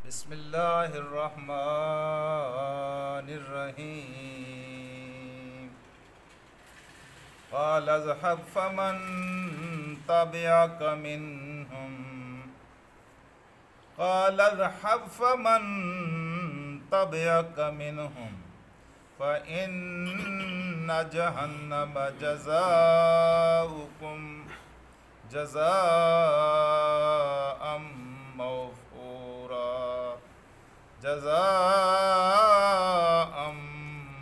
بسم اللہ الرحمن الرحیم قال اذهب فمن تبعك منهم قال اذهب فمن تبعك منهم فإن جهنم جزاؤكم جزاء موفورا جزاء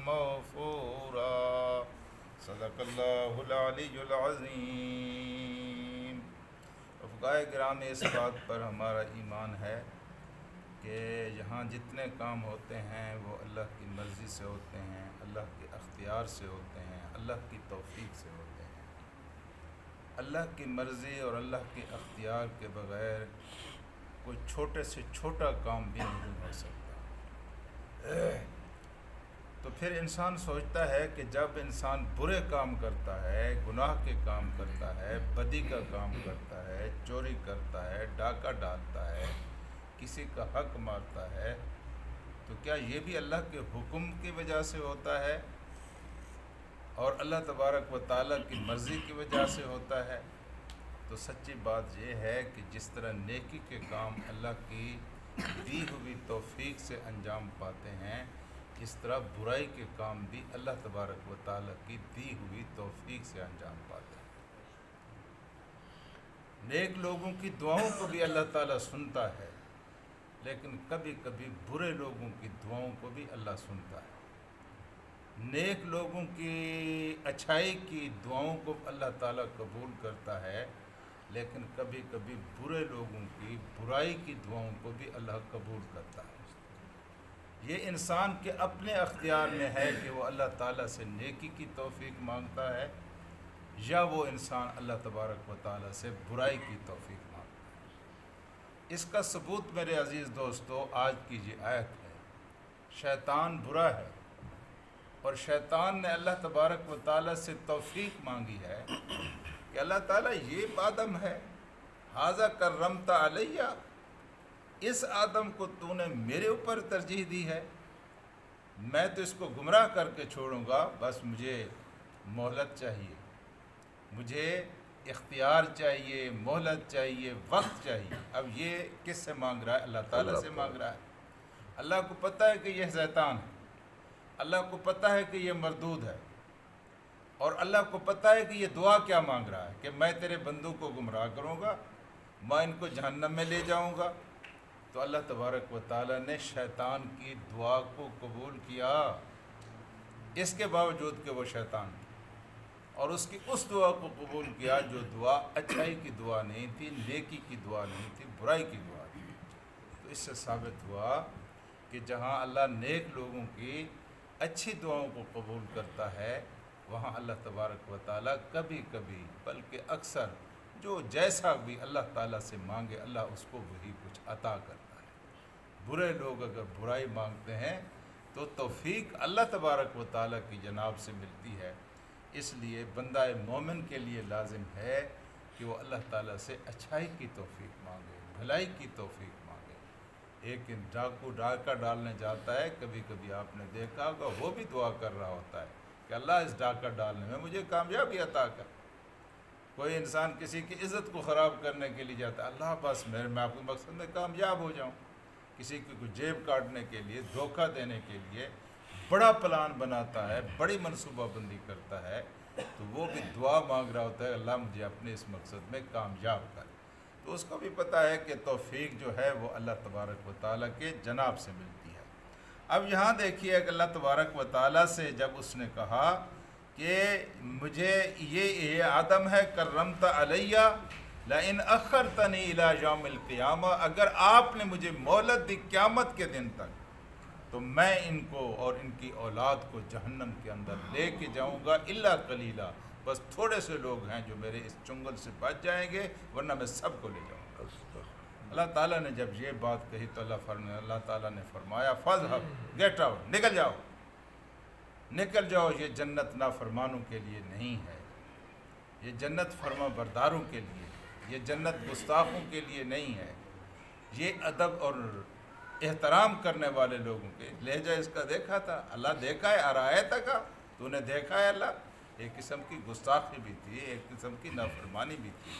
موفورا صدق اللہ العلی العظیم۔ رفقائے گرامی، اس بات پر ہمارا ایمان ہے کہ یہاں جتنے کام ہوتے ہیں وہ اللہ کی مرضی سے ہوتے ہیں، اللہ کے اختیار سے ہوتے ہیں، اللہ کی توفیق سے ہوتے ہیں۔ اللہ کی مرضی اور اللہ کے اختیار کے بغیر کوئی چھوٹے سے چھوٹا کام بھی نہیں ہو سکتا۔ تو پھر انسان سوچتا ہے کہ جب انسان برے کام کرتا ہے، گناہ کے کام کرتا ہے، بدی کا کام کرتا ہے، چوری کرتا ہے، ڈاکہ ڈالتا ہے، کسی کا حق مارتا ہے، تو کیا یہ بھی اللہ کے حکم کی وجہ سے ہوتا ہے اور اللہ تبارک و تعالیٰ کی مرضی کی وجہ سے ہوتا ہے؟ تو سچی بات یہ ہے کہ جس طرح نیکی کے کام اللہ کی دی ہوئی توفیق سے انجام پاتے ہیں، اس طرح برائی کے کام بھی اللہ تبارک و تعالیٰ کی دی ہوئی توفیق سے انجام پاتے ہیں۔ نیک لوگوں کی دعاؤں کو بھی اللہ تعالیٰ سنتا ہے، لیکن کبھی کبھی برے لوگوں کی دعاؤں کو بھی اللہ سنتا ہے۔ نیک لوگوں کی اچھائی کی دعاؤں کو اللہ تعالیٰ قبول کرتا ہے، لیکن کبھی کبھی برے لوگوں کی برائی کی دعاؤں کو بھی اللہ قبول کرتا ہے۔ یہ انسان کے اپنے اختیار میں ہے کہ وہ اللہ تعالیٰ سے نیکی کی توفیق مانگتا ہے یا وہ انسان اللہ تبارک و تعالیٰ سے برائی کی توفیق مانگتا ہے۔ اس کا ثبوت میرے عزیز دوستو آج کی یہ آیت ہے۔ شیطان برا ہے اور شیطان نے اللہ تبارک و تعالیٰ سے توفیق مانگی ہے کہ اللہ تعالیٰ یہ آدم ہے، ھذا کرمت علیہ، اس آدم کو تو نے میرے اوپر ترجیح دی ہے، میں تو اس کو گمراہ کر کے چھوڑوں گا، بس مجھے مہلت چاہیے، مجھے اختیار چاہیے، مہلت چاہیے، وقت چاہیے۔ اب یہ کس سے مانگ رہا ہے؟ اللہ تعالیٰ سے مانگ رہا ہے۔ اللہ کو پتہ ہے کہ یہ شیطان ہے، اللہ کو پتہ ہے کہ یہ مردود ہے، اور اللہ کو پتہ ہے کہ یہ دعا کیا مانگ رہا ہے کہ میں تیرے بندوں کو گمراہ کروں گا، میں ان کو جہنم میں لے جاؤں گا۔ تو اللہ تبارک و تعالیٰ نے شیطان کی دعا کو قبول کیا، اس کے باوجود کہ وہ شیطان تھا، اور اس کی اس دعا کو قبول کیا جو دعا اچھائی کی دعا نہیں تھی، نیکی کی دعا نہیں تھی، برائی کی دعا تھی۔ تو اس سے ثابت ہوا کہ جہاں اللہ نیک لوگوں کی اچھی دعاؤں کو قبول کرتا ہے، وہاں اللہ تبارک و تعالیٰ کبھی کبھی بلکہ اکثر جو جیسا بھی اللہ تعالیٰ سے مانگے اللہ اس کو وہی کچھ عطا کرتا ہے۔ برے لوگ اگر برائی مانگتے ہیں تو توفیق اللہ تبارک و تعالیٰ کی جناب سے ملتی ہے۔ اس لیے بندہ مومن کے لیے لازم ہے کہ وہ اللہ تعالیٰ سے اچھائی کی توفیق مانگے، بھلائی کی توفیق مانگے۔ ایک ڈاکو ڈاکہ ڈالنے جاتا ہے، کبھی کبھی آپ نے دیکھا ہوگا وہ بھی دعا کر رہا ہوتا ہے کہ اللہ اس ڈاکہ ڈالنے میں مجھے کامیابی عطا کر۔ کوئی انسان کسی کی عزت کو خراب کرنے کے لیے جاتا ہے، اللہ بس میں آپ کے مقصد میں کامیاب ہو جاؤں۔ کسی کی کوئی جیب کاٹنے کے لیے، دھوکہ دینے کے لیے بڑا پلان بناتا ہے، بڑی منصوبہ بندی کرتا ہے، تو وہ بھی دعا مانگ رہا ہوتا ہے اللہ مجھے اپنے اس مقصد میں کامیاب کر۔ تو اس کو بھی پتہ ہے کہ توفیق جو ہے وہ اللہ تبارک و تعالیٰ کے جناب سے ملتی ہے۔ اب یہاں دیکھیے کہ اللہ تبارک و تعالیٰ سے جب اس نے کہا کہ مجھے یہ آدم ہے کرمت علیہ لئن اخرتنی الی یوم القیامہ، اگر آپ نے مجھے مہلت دی قیامت کے دن تک تو میں ان کو اور ان کی اولاد کو جہنم کے اندر لے کے جاؤں گا، الا قلیلا، بس تھوڑے سے لوگ ہیں جو میرے اس چنگل سے بچ جائیں گے، ورنہ میں سب کو لے جاؤں گا۔ اللہ تعالیٰ نے جب یہ بات کہی تو اللہ تعالیٰ نے فرمایا فاذهب، گیٹ آؤٹ، نکل جاؤ، نکل جاؤ، یہ جنت نافرمانوں کے لیے نہیں ہے، یہ جنت فرما برداروں کے لیے، یہ جنت گستاخوں کے لیے نہیں ہے، یہ ادب اور احترام کرنے والے لوگوں کے لہجہ اس کا دیکھا تھا، اللہ دیکھا ہے، آرایت کا تو نے دیکھا ہے اللہ، ایک قسم کی گستاخی بھی تھی، ایک قسم کی نافرمانی بھی تھی۔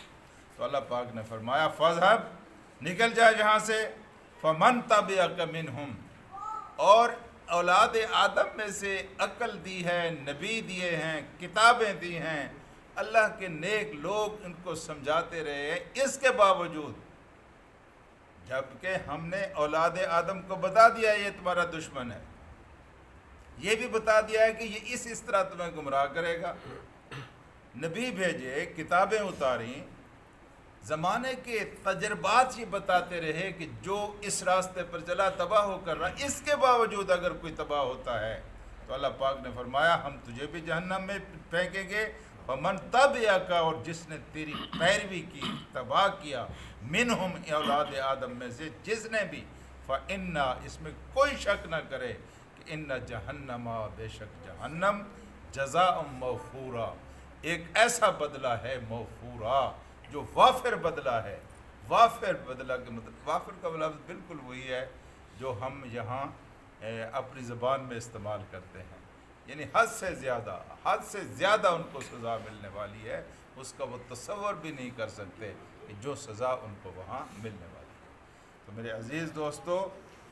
تو اللہ پاک نے فرمایا فَاذْهَبْ، نکل جا یہاں سے، فَمَنْ تَبِعَكَ مِنْهُمْ، اور اولاد آدم میں سے عقل دی ہے، نبی دیے ہیں، کتابیں دی ہیں، اللہ کے نیک لوگ ان کو سمجھاتے رہے ہیں، اس کے باوجود جبکہ ہم نے اولاد آدم کو بتا دیا یہ تمہارا دشمن ہے، یہ بھی بتا دیا ہے کہ یہ اس طرح تمہیں گمراہ کرے گا، نبی بھیجے، کتابیں اتاریں، زمانے کے تجربات یہ بتاتے رہے کہ جو اس راستے پر چلا تباہ ہو کر رہا، اس کے باوجود اگر کوئی تباہ ہوتا ہے تو اللہ پاک نے فرمایا ہم تجھے بھی جہنم میں پھینکیں گے، وَمَنْ تَبِعَكَ، اور جس نے تیری پیروی کی، تباہ کیا، منہم اولاد آدم میں سے جس نے بھی، فَإِنَّا، اس میں کوئی شک نہ کرے کہ ان جہنم، بے شک جہنم، جزاء موفورا، ایک ایسا بدلہ ہے موفورا جو وافر بدلہ ہے۔ وافر بدلہ کے مطلب، وافر کا لفظ بالکل وہی ہے جو ہم یہاں اپنی زبان میں استعمال کرتے ہیں، یعنی حد سے زیادہ ان کو سزا ملنے والی ہے، اس کا وہ تصور بھی نہیں کر سکتے کہ جو سزا ان کو وہاں ملنے والی ہے۔ تو میرے عزیز دوستو،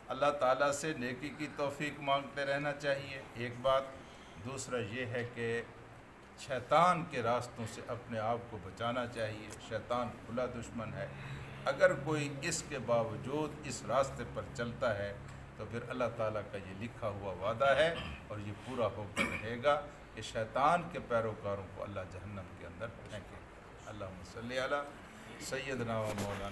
اللہ تعالیٰ سے نیکی کی توفیق مانگتے رہنا چاہیے، ایک بات۔ دوسرا یہ ہے کہ شیطان کے راستوں سے اپنے آپ کو بچانا چاہیے، شیطان کھلا دشمن ہے، اگر کوئی اس کے باوجود اس راستے پر چلتا ہے تو پھر اللہ تعالیٰ کا یہ لکھا ہوا وعدہ ہے اور یہ پورا ہو کر رہے گا کہ شیطان کے پیروکاروں کو اللہ جہنم کے اندر پھینکے گا۔ اللہم صلی علی سیدنا و مولانا